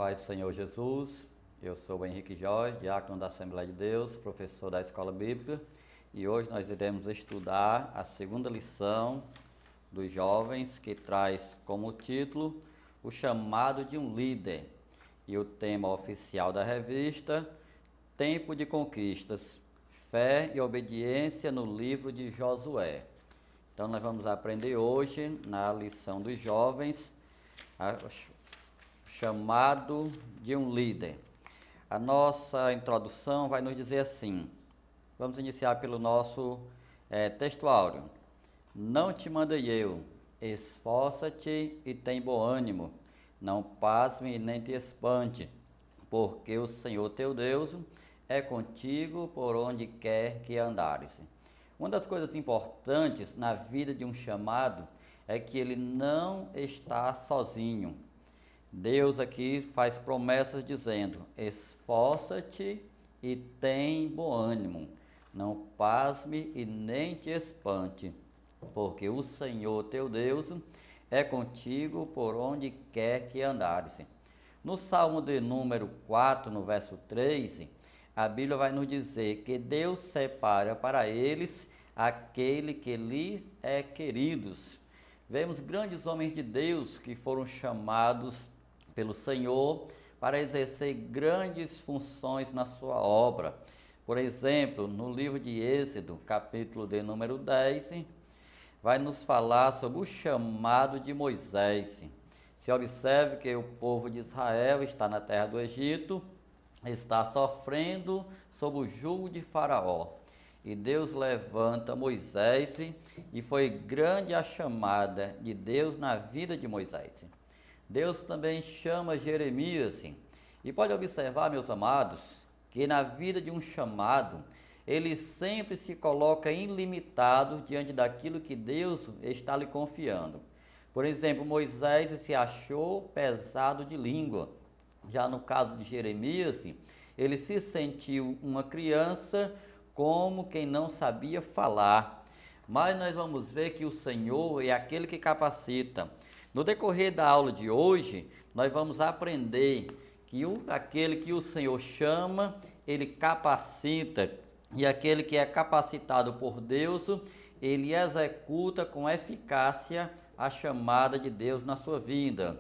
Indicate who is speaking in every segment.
Speaker 1: paz do Senhor Jesus. Eu sou o Henrique Jorge, diácono da Assembleia de Deus, professor da Escola Bíblica, e hoje nós iremos estudar a segunda lição dos jovens, que traz como título o chamado de um líder, e o tema oficial da revista, Tempo de Conquistas, Fé e Obediência no livro de Josué. Então nós vamos aprender hoje, na lição dos jovens, chamado de um líder. A nossa introdução vai nos dizer assim, vamos iniciar pelo nosso textuário. Não te mandei eu, esforça-te e tem bom ânimo, não pasme e nem te espante, porque o Senhor teu Deus é contigo por onde quer que andares. Uma das coisas importantes na vida de um chamado é que ele não está sozinho. Deus aqui faz promessas dizendo, esforça-te e tem bom ânimo, não pasme e nem te espante, porque o Senhor teu Deus é contigo por onde quer que andares. No Salmo de número 4, no verso 3, a Bíblia vai nos dizer que Deus separa para eles aquele que lhe é queridos. Vemos grandes homens de Deus que foram chamados pelo Senhor para exercer grandes funções na sua obra. Por exemplo, no livro de Êxodo, capítulo de número 10, vai nos falar sobre o chamado de Moisés. Se observe que o povo de Israel está na terra do Egito, está sofrendo sob o jugo de Faraó. E Deus levanta Moisés e foi grande a chamada de Deus na vida de Moisés. Deus também chama Jeremias. E pode observar, meus amados, que na vida de um chamado, ele sempre se coloca ilimitado diante daquilo que Deus está lhe confiando. Por exemplo, Moisés se achou pesado de língua. Já no caso de Jeremias, ele se sentiu uma criança como quem não sabia falar. Mas nós vamos ver que o Senhor é aquele que capacita. No decorrer da aula de hoje, nós vamos aprender que aquele que o Senhor chama, ele capacita. E aquele que é capacitado por Deus, ele executa com eficácia a chamada de Deus na sua vida.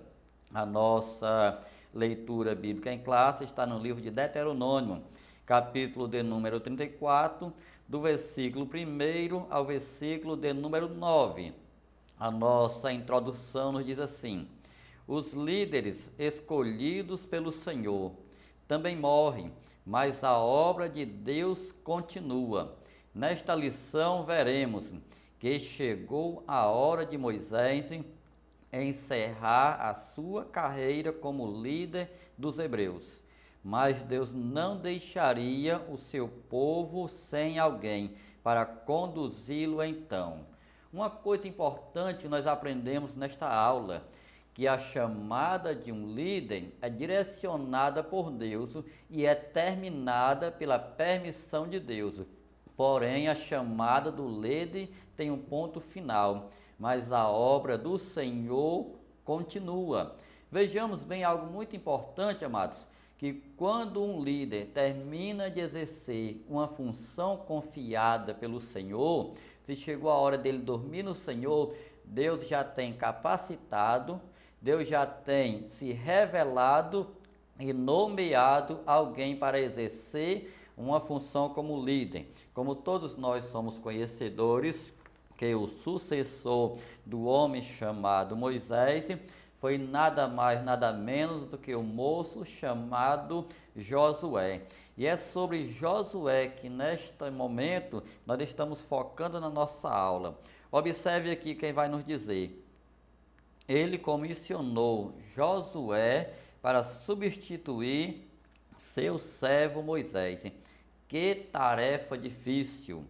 Speaker 1: A nossa leitura bíblica em classe está no livro de Deuteronômio, capítulo de número 34, do versículo 1 ao versículo de número 9. A nossa introdução nos diz assim, os líderes escolhidos pelo Senhor também morrem, mas a obra de Deus continua. Nesta lição veremos que chegou a hora de Moisés encerrar a sua carreira como líder dos hebreus. Mas Deus não deixaria o seu povo sem alguém para conduzi-lo então. Uma coisa importante que nós aprendemos nesta aula, que a chamada de um líder é direcionada por Deus e é terminada pela permissão de Deus. Porém, a chamada do líder tem um ponto final, mas a obra do Senhor continua. Vejamos bem algo muito importante, amados, que quando um líder termina de exercer uma função confiada pelo Senhor, se chegou a hora dele dormir no Senhor, Deus já tem capacitado, Deus já tem se revelado e nomeado alguém para exercer uma função como líder. Como todos nós somos conhecedores, que o sucessor do homem chamado Moisés foi nada mais, nada menos do que o moço chamado Josué. E é sobre Josué que neste momento nós estamos focando na nossa aula. Observe aqui quem vai nos dizer. Ele comissionou Josué para substituir seu servo Moisés. Que tarefa difícil!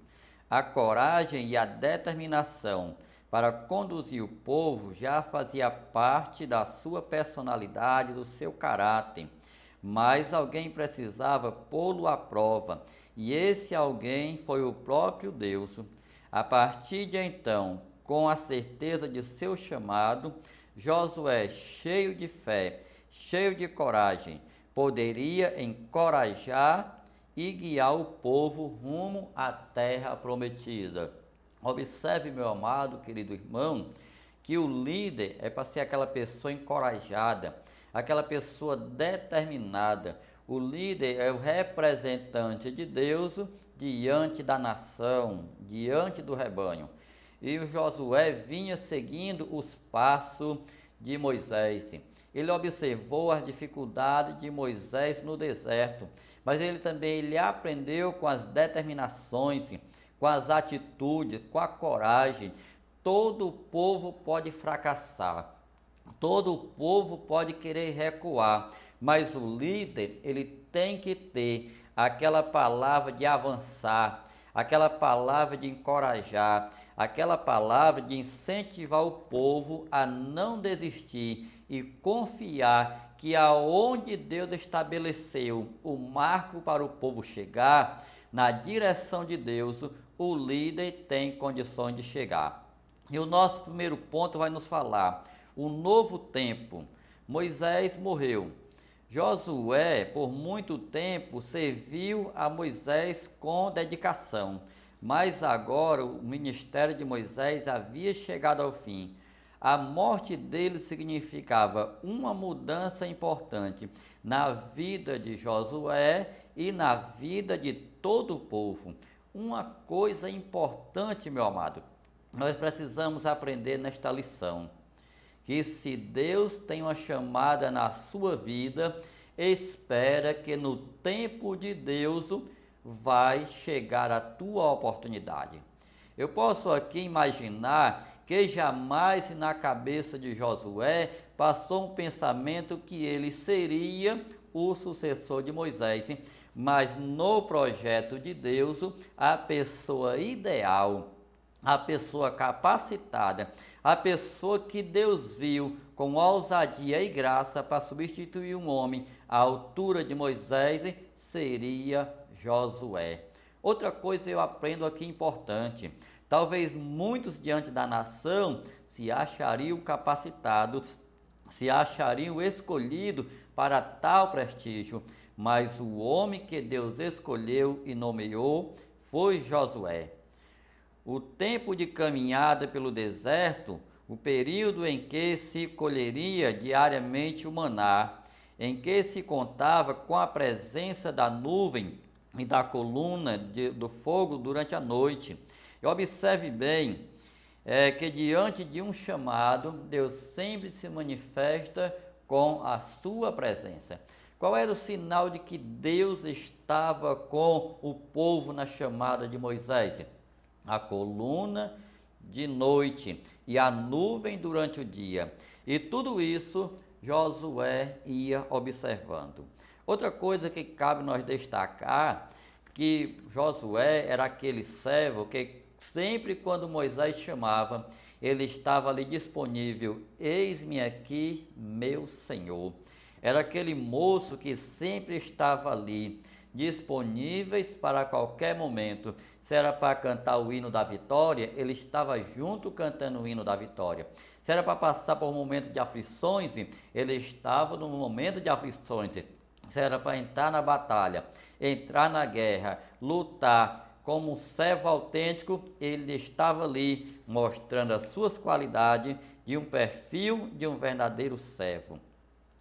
Speaker 1: A coragem e a determinação para conduzir o povo já fazia parte da sua personalidade, do seu caráter. Mas alguém precisava pô-lo à prova, e esse alguém foi o próprio Deus. A partir de então, com a certeza de seu chamado, Josué, cheio de fé cheio de coragem, poderia encorajar e guiar o povo rumo à terra prometida. Observe, meu amado, querido irmão, que o líder é para ser aquela pessoa encorajada, aquela pessoa determinada. O líder é o representante de Deus diante da nação, diante do rebanho. E o Josué vinha seguindo os passos de Moisés. Ele observou as dificuldades de Moisés no deserto, mas ele aprendeu com as determinações, com as atitudes, com a coragem. Todo o povo pode fracassar, todo o povo pode querer recuar, mas o líder, ele tem que ter aquela palavra de avançar, aquela palavra de encorajar, aquela palavra de incentivar o povo a não desistir e confiar que aonde Deus estabeleceu o marco para o povo chegar, na direção de Deus, o líder tem condições de chegar. E o nosso primeiro ponto vai nos falar, o novo tempo. Moisés morreu. Josué, por muito tempo, serviu a Moisés com dedicação, mas agora o ministério de Moisés havia chegado ao fim. A morte dele significava uma mudança importante na vida de Josué e na vida de todo o povo. Uma coisa importante, meu amado, nós precisamos aprender nesta lição, que se Deus tem uma chamada na sua vida, espera que no tempo de Deus vai chegar a tua oportunidade. Eu posso aqui imaginar que jamais na cabeça de Josué passou um pensamento que ele seria o sucessor de Moisés, mas no projeto de Deus, a pessoa ideal, a pessoa capacitada, a pessoa que Deus viu com ousadia e graça para substituir um homem à altura de Moisés seria Josué. Outra coisa eu aprendo aqui importante, talvez muitos diante da nação se achariam capacitados, se achariam escolhidos para tal prestígio, mas o homem que Deus escolheu e nomeou foi Josué. O tempo de caminhada pelo deserto, o período em que se colheria diariamente o maná, em que se contava com a presença da nuvem e da coluna do fogo durante a noite. E observe bem, que diante de um chamado, Deus sempre se manifesta com a sua presença. Qual era o sinal de que Deus estava com o povo na chamada de Moisés? A coluna de noite e a nuvem durante o dia. E tudo isso Josué ia observando. Outra coisa que cabe nós destacar, que Josué era aquele servo que sempre quando Moisés chamava, ele estava ali disponível. Eis-me aqui, meu Senhor. Era aquele moço que sempre estava ali, disponíveis para qualquer momento. Se era para cantar o hino da vitória, ele estava junto cantando o hino da vitória. Se era para passar por um momento de aflições, ele estava no momento de aflições. Se era para entrar na batalha, entrar na guerra, lutar como um servo autêntico, ele estava ali mostrando as suas qualidades de um perfil de um verdadeiro servo.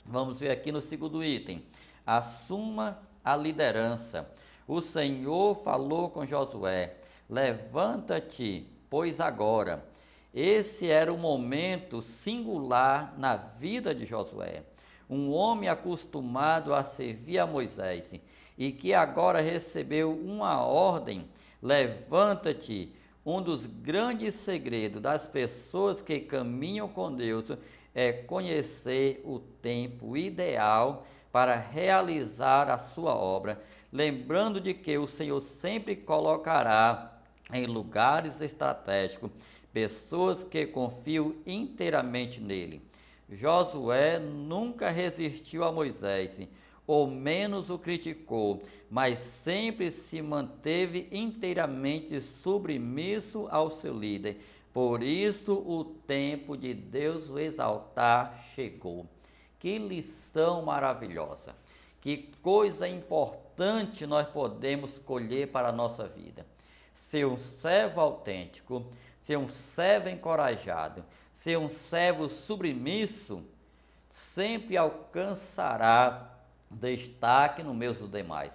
Speaker 1: Vamos ver aqui no segundo item. Assuma a liderança. O Senhor falou com Josué: levanta-te, pois agora. Esse era o momento singular na vida de Josué. Um homem acostumado a servir a Moisés e que agora recebeu uma ordem: levanta-te. Um dos grandes segredos das pessoas que caminham com Deus é conhecer o tempo ideal para realizar a sua obra, lembrando de que o Senhor sempre colocará em lugares estratégicos pessoas que confiam inteiramente nele. Josué nunca resistiu a Moisés, ou menos o criticou, mas sempre se manteve inteiramente submisso ao seu líder. Por isso o tempo de Deus o exaltar chegou. Que lição maravilhosa! Que coisa importante nós podemos colher para a nossa vida. Ser um servo autêntico, ser um servo encorajado, ser um servo submisso, sempre alcançará destaque no meio dos demais.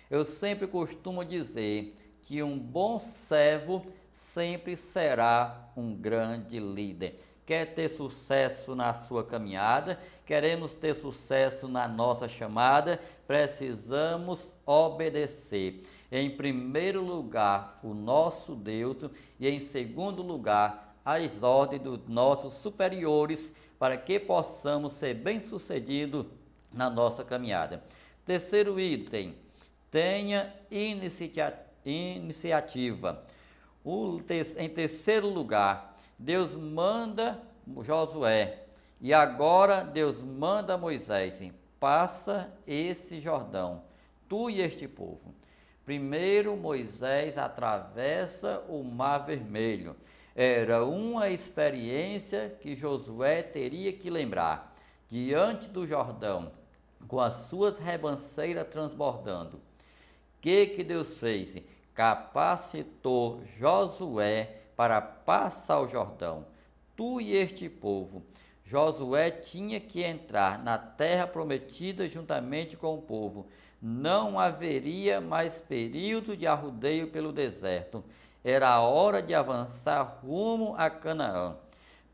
Speaker 1: Eu sempre costumo dizer que um bom servo sempre será um grande líder. Quer ter sucesso na sua caminhada, queremos ter sucesso na nossa chamada, precisamos obedecer. Em primeiro lugar, o nosso Deus, e em segundo lugar, as ordens dos nossos superiores, para que possamos ser bem-sucedidos na nossa caminhada. Terceiro item, tenha iniciativa. Em terceiro lugar, Deus manda Josué, e agora Deus manda Moisés, passa esse Jordão, tu e este povo. Primeiro Moisés atravessa o Mar Vermelho. Era uma experiência que Josué teria que lembrar. Diante do Jordão, com as suas rebanceiras transbordando. O que Deus fez? Capacitou Josué para passar o Jordão. Tu e este povo. Josué tinha que entrar na terra prometida juntamente com o povo. Não haveria mais período de arrodeio pelo deserto. Era a hora de avançar rumo a Canaã.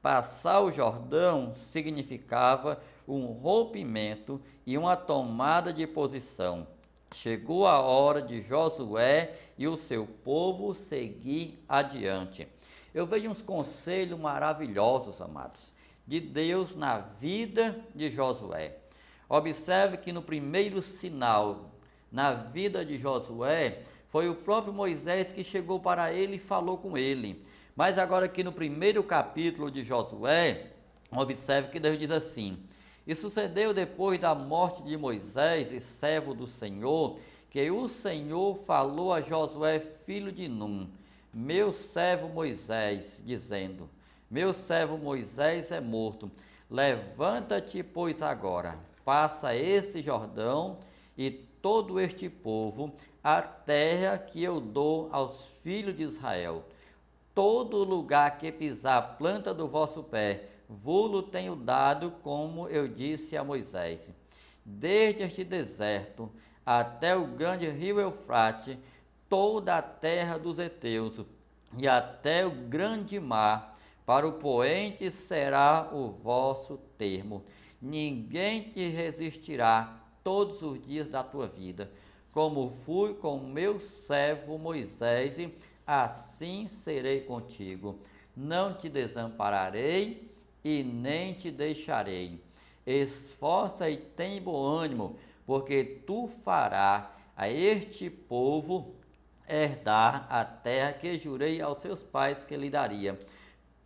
Speaker 1: Passar o Jordão significava um rompimento e uma tomada de posição. Chegou a hora de Josué e o seu povo seguir adiante. Eu vejo uns conselhos maravilhosos, amados, de Deus na vida de Josué. Observe que no primeiro sinal na vida de Josué, foi o próprio Moisés que chegou para ele e falou com ele. Mas agora aqui no primeiro capítulo de Josué, observe que Deus diz assim: e sucedeu depois da morte de Moisés, servo do Senhor, que o Senhor falou a Josué, filho de Num, meu servo Moisés, dizendo: meu servo Moisés é morto. Levanta-te, pois, agora, passa esse Jordão e todo este povo, a terra que eu dou aos filhos de Israel. Todo lugar que pisar a planta do vosso pé, vou-lo tenho dado, como eu disse a Moisés. Desde este deserto até o grande rio Eufrate, toda a terra dos heteus, e até o grande mar, para o poente será o vosso termo. Ninguém te resistirá todos os dias da tua vida. Como fui com meu servo Moisés, assim serei contigo. Não te desampararei e nem te deixarei. Esforça e tem bom ânimo, porque tu farás a este povo herdar a terra que jurei aos seus pais que lhe daria.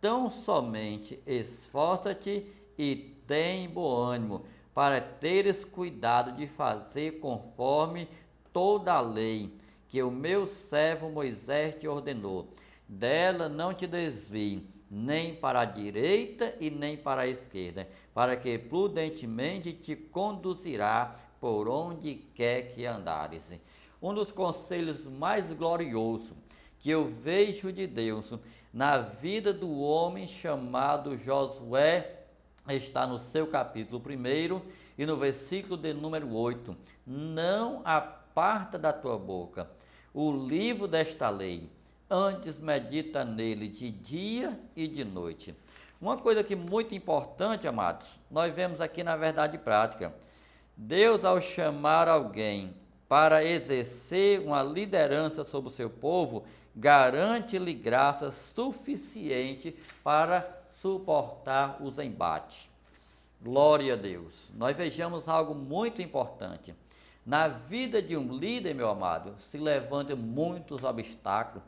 Speaker 1: Tão somente esforça-te e tem bom ânimo, para teres cuidado de fazer conforme toda a lei que o meu servo Moisés te ordenou. Dela não te desvie, nem para a direita e nem para a esquerda, para que prudentemente te conduzirá por onde quer que andares. Um dos conselhos mais gloriosos que eu vejo de Deus na vida do homem chamado Josué está no seu capítulo 1 e no versículo de número 8. Não aparta da tua boca o livro desta lei, antes medita nele de dia e de noite. Uma coisa que muito importante, amados, nós vemos aqui na verdade prática. Deus, ao chamar alguém para exercer uma liderança sobre o seu povo, garante-lhe graça suficiente para suportar os embates. Glória a Deus. Nós vejamos algo muito importante. Na vida de um líder, meu amado, se levantam muitos obstáculos,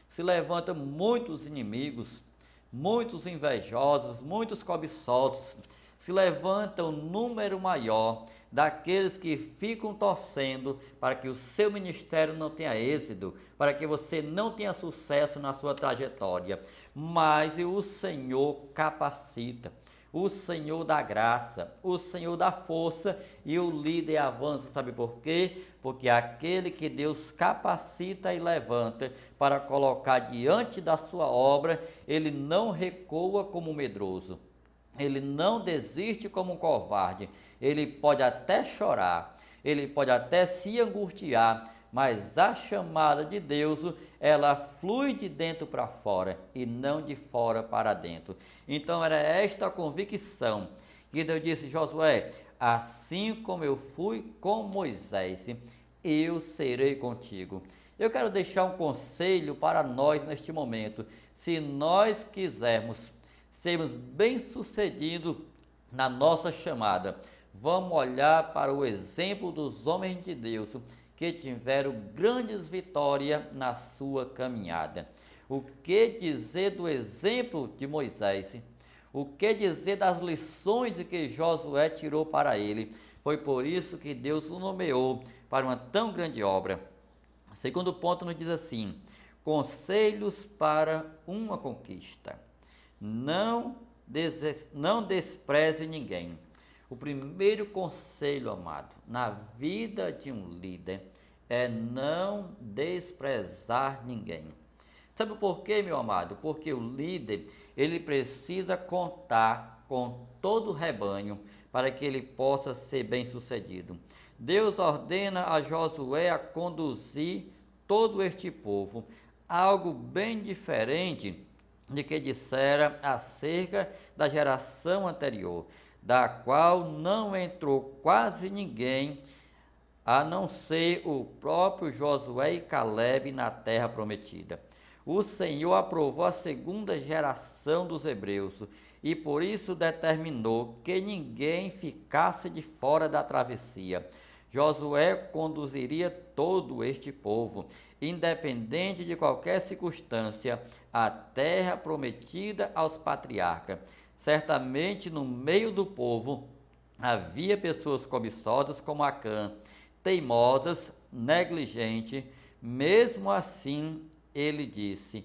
Speaker 1: se levantam muitos inimigos, muitos invejosos, muitos cobiçosos, se levanta um número maior daqueles que ficam torcendo para que o seu ministério não tenha êxito, para que você não tenha sucesso na sua trajetória. Mas o Senhor capacita, o Senhor da graça, o Senhor da força, e o líder avança. Sabe por quê? Porque aquele que Deus capacita e levanta para colocar diante da sua obra, ele não recua como um medroso, ele não desiste como um covarde. Ele pode até chorar, ele pode até se angustiar, mas a chamada de Deus, ela flui de dentro para fora e não de fora para dentro. Então era esta a convicção que Deus disse: Josué, assim como eu fui com Moisés, eu serei contigo. Eu quero deixar um conselho para nós neste momento. Se nós quisermos sermos bem-sucedidos na nossa chamada, vamos olhar para o exemplo dos homens de Deus que tiveram grandes vitórias na sua caminhada. O que dizer do exemplo de Moisés? O que dizer das lições que Josué tirou para ele? Foi por isso que Deus o nomeou para uma tão grande obra. O segundo ponto nos diz assim: conselhos para uma conquista. Não despreze ninguém. O primeiro conselho, amado, na vida de um líder é não desprezar ninguém. Sabe por quê, meu amado? Porque o líder, ele precisa contar com todo o rebanho para que ele possa ser bem-sucedido. Deus ordena a Josué a conduzir todo este povo, algo bem diferente de que dissera acerca da geração anterior, da qual não entrou quase ninguém, a não ser o próprio Josué e Caleb na terra prometida. O Senhor aprovou a segunda geração dos hebreus e por isso determinou que ninguém ficasse de fora da travessia. Josué conduziria todo este povo, independente de qualquer circunstância, à terra prometida aos patriarcas. Certamente no meio do povo havia pessoas cobiçosas como Acã, teimosas, negligentes. Mesmo assim, ele disse: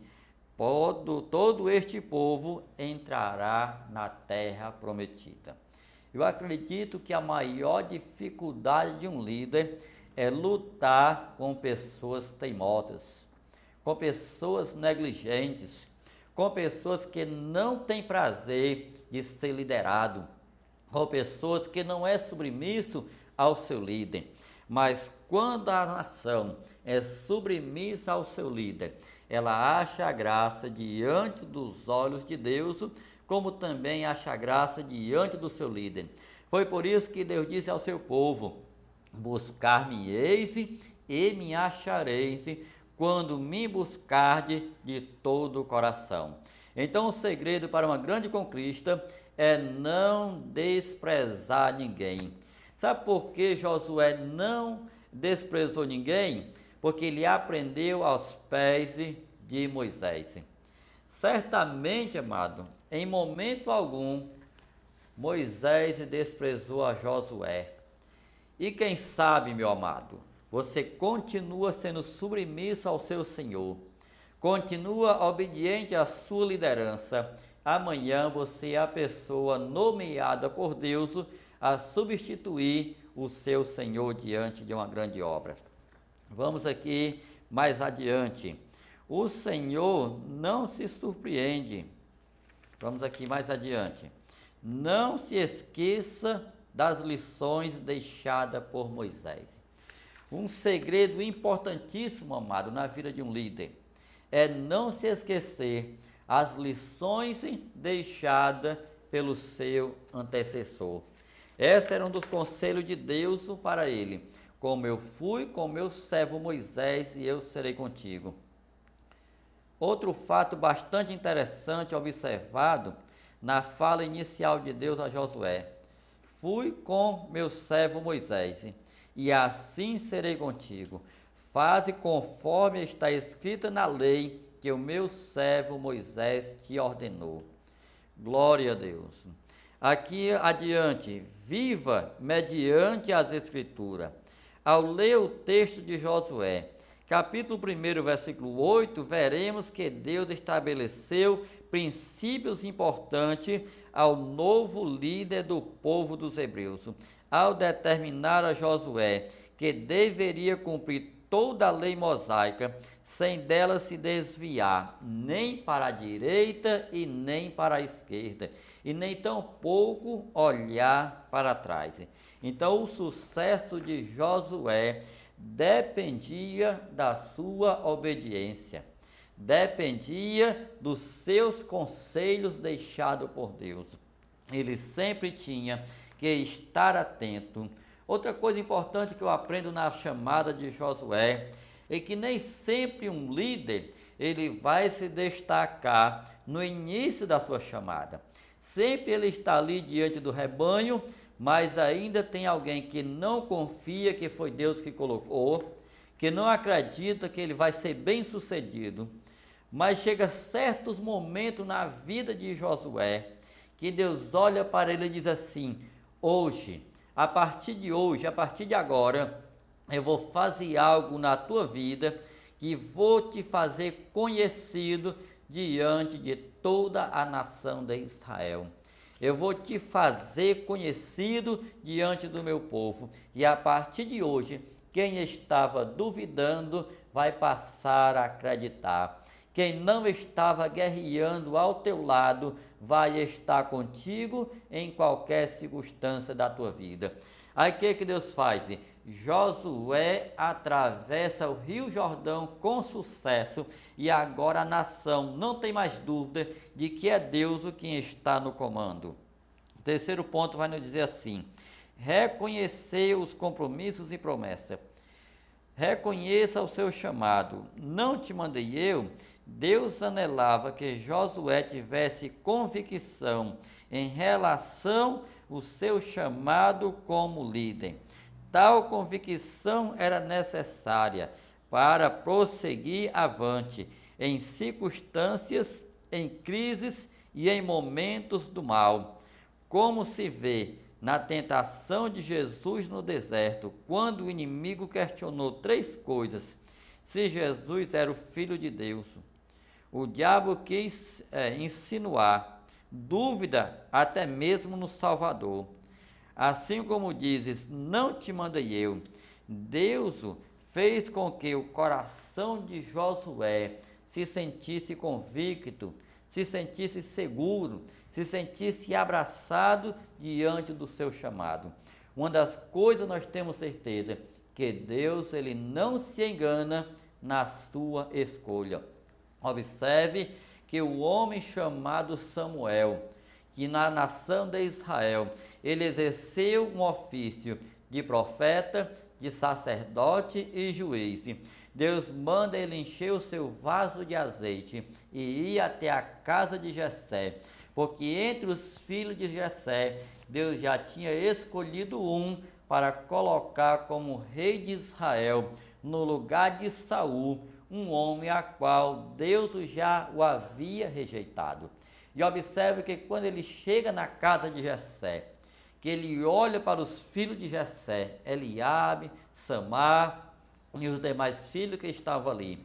Speaker 1: todo este povo entrará na terra prometida. Eu acredito que a maior dificuldade de um líder é lutar com pessoas teimosas, com pessoas negligentes, com pessoas que não têm prazer de ser liderado, com pessoas que não é submisso ao seu líder. Mas quando a nação é submissa ao seu líder, ela acha a graça diante dos olhos de Deus, como também acha graça diante do seu líder. Foi por isso que Deus disse ao seu povo: buscar-me-eis e me achareis, quando me buscardes de todo o coração. Então o segredo para uma grande conquista é não desprezar ninguém. Sabe por que Josué não desprezou ninguém? Porque ele aprendeu aos pés de Moisés. Certamente, amado, em momento algum, Moisés desprezou a Josué. E quem sabe, meu amado, você continua sendo submisso ao seu Senhor, continua obediente à sua liderança. Amanhã você é a pessoa nomeada por Deus a substituir o seu Senhor diante de uma grande obra. Vamos aqui mais adiante. O Senhor não se surpreende. Vamos aqui mais adiante. Não se esqueça das lições deixadas por Moisés. Um segredo importantíssimo, amado, na vida de um líder é não se esquecer as lições deixadas pelo seu antecessor. Esse era um dos conselhos de Deus para ele: como eu fui com meu servo Moisés, e eu serei contigo. Outro fato bastante interessante observado na fala inicial de Deus a Josué: fui com meu servo Moisés, e assim serei contigo. Faze conforme está escrita na lei que o meu servo Moisés te ordenou. Glória a Deus. Aqui adiante, viva mediante as Escrituras. Ao ler o texto de Josué, capítulo 1, versículo 8, veremos que Deus estabeleceu princípios importantes ao novo líder do povo dos hebreus, ao determinar a Josué que deveria cumprir toda a lei mosaica, sem dela se desviar, nem para a direita e nem para a esquerda, e nem tampouco olhar para trás. Então, o sucesso de Josué dependia da sua obediência, dependia dos seus conselhos deixados por Deus. Ele sempre tinha que estar atento. Outra coisa importante que eu aprendo na chamada de Josué é que nem sempre um líder ele vai se destacar no início da sua chamada. Sempre ele está ali diante do rebanho, mas ainda tem alguém que não confia que foi Deus que colocou, que não acredita que ele vai ser bem sucedido. Mas chega certos momentos na vida de Josué que Deus olha para ele e diz assim: hoje, a partir de hoje, a partir de agora, eu vou fazer algo na tua vida que vou te fazer conhecido diante de toda a nação de Israel. Eu vou te fazer conhecido diante do meu povo. E a partir de hoje, quem estava duvidando vai passar a acreditar. Quem não estava guerreando ao teu lado vai estar contigo em qualquer circunstância da tua vida. Aí o que Deus faz? Josué atravessa o Rio Jordão com sucesso e agora a nação não tem mais dúvida de que é Deus o quem está no comando. O terceiro ponto vai nos dizer assim: reconhecer os compromissos e promessas. Reconheça o seu chamado. Não te mandei eu? Deus anelava que Josué tivesse convicção em relação ao seu chamado como líder. Tal convicção era necessária para prosseguir avante em circunstâncias, em crises e em momentos do mal. Como se vê na tentação de Jesus no deserto, quando o inimigo questionou três coisas: se Jesus era o Filho de Deus. O diabo quis insinuar dúvida até mesmo no Salvador. Assim como dizes, não te mandei eu. Deus fez com que o coração de Josué se sentisse convicto, se sentisse seguro, se sentisse abraçado diante do seu chamado. Uma das coisas nós temos certeza, que Deus ele não se engana na sua escolha. Observe que o homem chamado Samuel, que na nação de Israel, ele exerceu um ofício de profeta, de sacerdote e juiz. Deus manda ele encher o seu vaso de azeite e ir até a casa de Jessé, porque entre os filhos de Jessé, Deus já tinha escolhido um para colocar como rei de Israel, no lugar de Saul, um homem a qual Deus já o havia rejeitado. E observe que quando ele chega na casa de Jessé, que ele olha para os filhos de Jessé, Eliabe, Samar e os demais filhos que estavam ali.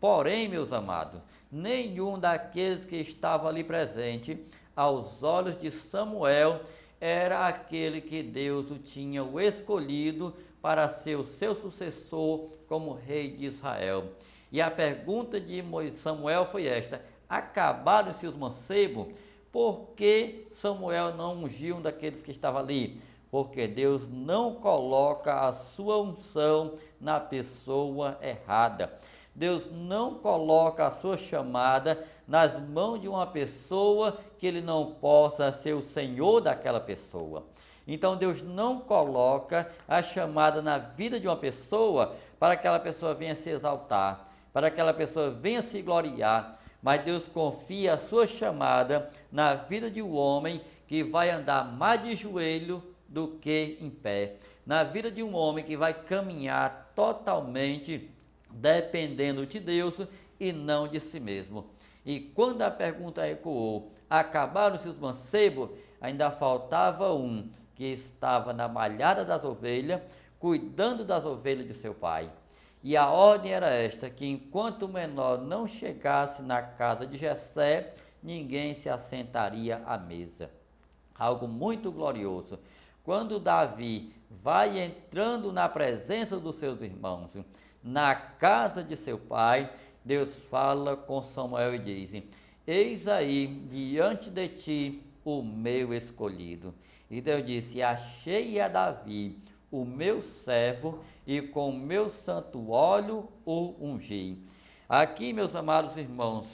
Speaker 1: Porém, meus amados, nenhum daqueles que estavam ali presente, aos olhos de Samuel, era aquele que Deus o tinha escolhido para ser o seu sucessor como rei de Israel. E a pergunta de Samuel foi esta: acabaram-se os mancebos? Por que Samuel não ungiu um daqueles que estava ali? Porque Deus não coloca a sua unção na pessoa errada. Deus não coloca a sua chamada nas mãos de uma pessoa que ele não possa ser o senhor daquela pessoa. Então Deus não coloca a chamada na vida de uma pessoa para que aquela pessoa venha se exaltar, para que aquela pessoa venha se gloriar, mas Deus confia a sua chamada na vida de um homem que vai andar mais de joelho do que em pé, na vida de um homem que vai caminhar totalmente dependendo de Deus e não de si mesmo. E quando a pergunta ecoou, acabaram-se os mancebos? Ainda faltava um que estava na malhada das ovelhas, cuidando das ovelhas de seu pai. E a ordem era esta, que enquanto o menor não chegasse na casa de Jessé, ninguém se assentaria à mesa. Algo muito glorioso. Quando Davi vai entrando na presença dos seus irmãos, na casa de seu pai, Deus fala com Samuel e diz: eis aí diante de ti o meu escolhido. E Deus disse: achei a Davi, o meu servo, e com o meu santo óleo o ungi. Aqui, meus amados irmãos,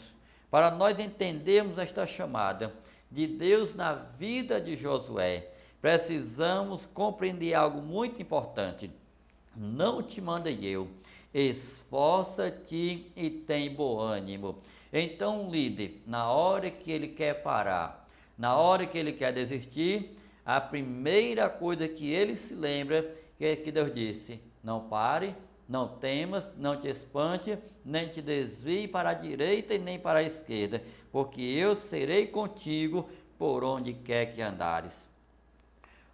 Speaker 1: para nós entendermos esta chamada de Deus na vida de Josué, precisamos compreender algo muito importante. Não te mandei eu, esforça-te e tem bom ânimo. Então, um líder, na hora que ele quer parar, na hora que ele quer desistir, a primeira coisa que ele se lembra é que Deus disse: não pare, não temas, não te espante, nem te desvie para a direita e nem para a esquerda, porque eu serei contigo por onde quer que andares.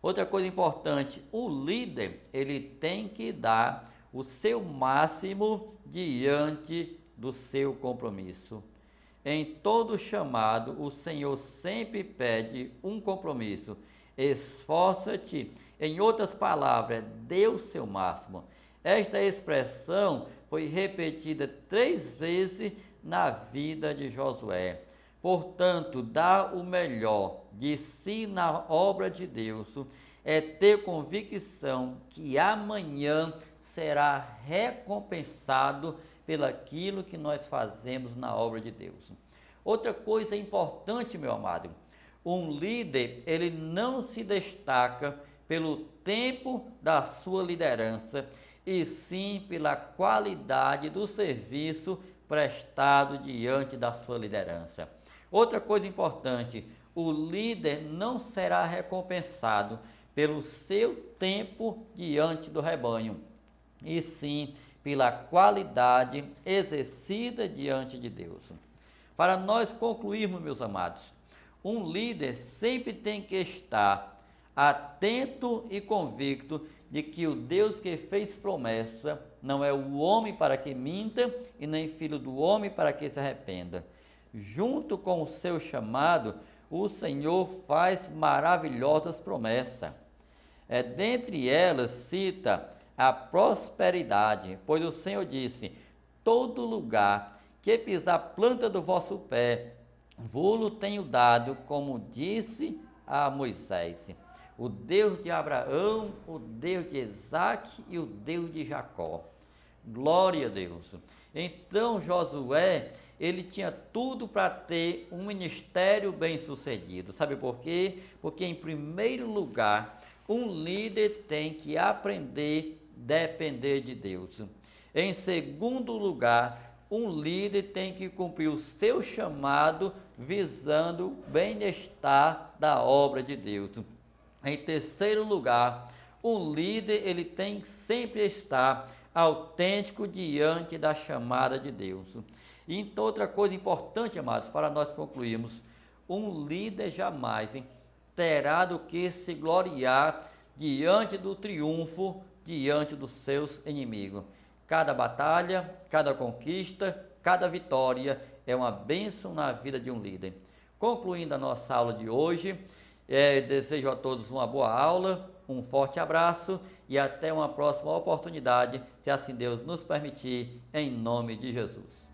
Speaker 1: Outra coisa importante, o líder, ele tem que dar o seu máximo diante do seu compromisso. Em todo chamado, o Senhor sempre pede um compromisso. Esforça-te. Em outras palavras, dê o seu máximo. Esta expressão foi repetida 3 vezes na vida de Josué. Portanto, dar o melhor de si na obra de Deus é ter convicção que amanhã será recompensado pelaquilo que nós fazemos na obra de Deus. Outra coisa importante, meu amado, um líder, ele não se destaca pelo tempo da sua liderança, e sim pela qualidade do serviço prestado diante da sua liderança. Outra coisa importante, o líder não será recompensado pelo seu tempo diante do rebanho, e sim pela qualidade exercida diante de Deus. Para nós concluirmos, meus amados, um líder sempre tem que estar atento e convicto de que o Deus que fez promessa não é o homem para que minta e nem filho do homem para que se arrependa. Junto com o seu chamado, o Senhor faz maravilhosas promessas. Dentre elas cita a prosperidade, pois o Senhor disse: todo lugar que pisar a planta do vosso pé, vô-lo tenho dado, como disse a Moisés. O Deus de Abraão, o Deus de Isaque e o Deus de Jacó. Glória a Deus. Então Josué, ele tinha tudo para ter um ministério bem sucedido. Sabe por quê? Porque em primeiro lugar, um líder tem que aprender a depender de Deus. Em segundo lugar, um líder tem que cumprir o seu chamado visando o bem-estar da obra de Deus. Em terceiro lugar, um líder, ele tem que sempre estar autêntico diante da chamada de Deus. E então, outra coisa importante, amados, para nós concluirmos, um líder jamais terá do que se gloriar diante do triunfo, diante dos seus inimigos. Cada batalha, cada conquista, cada vitória é uma bênção na vida de um líder. Concluindo a nossa aula de hoje, desejo a todos uma boa aula, um forte abraço e até uma próxima oportunidade, se assim Deus nos permitir, em nome de Jesus.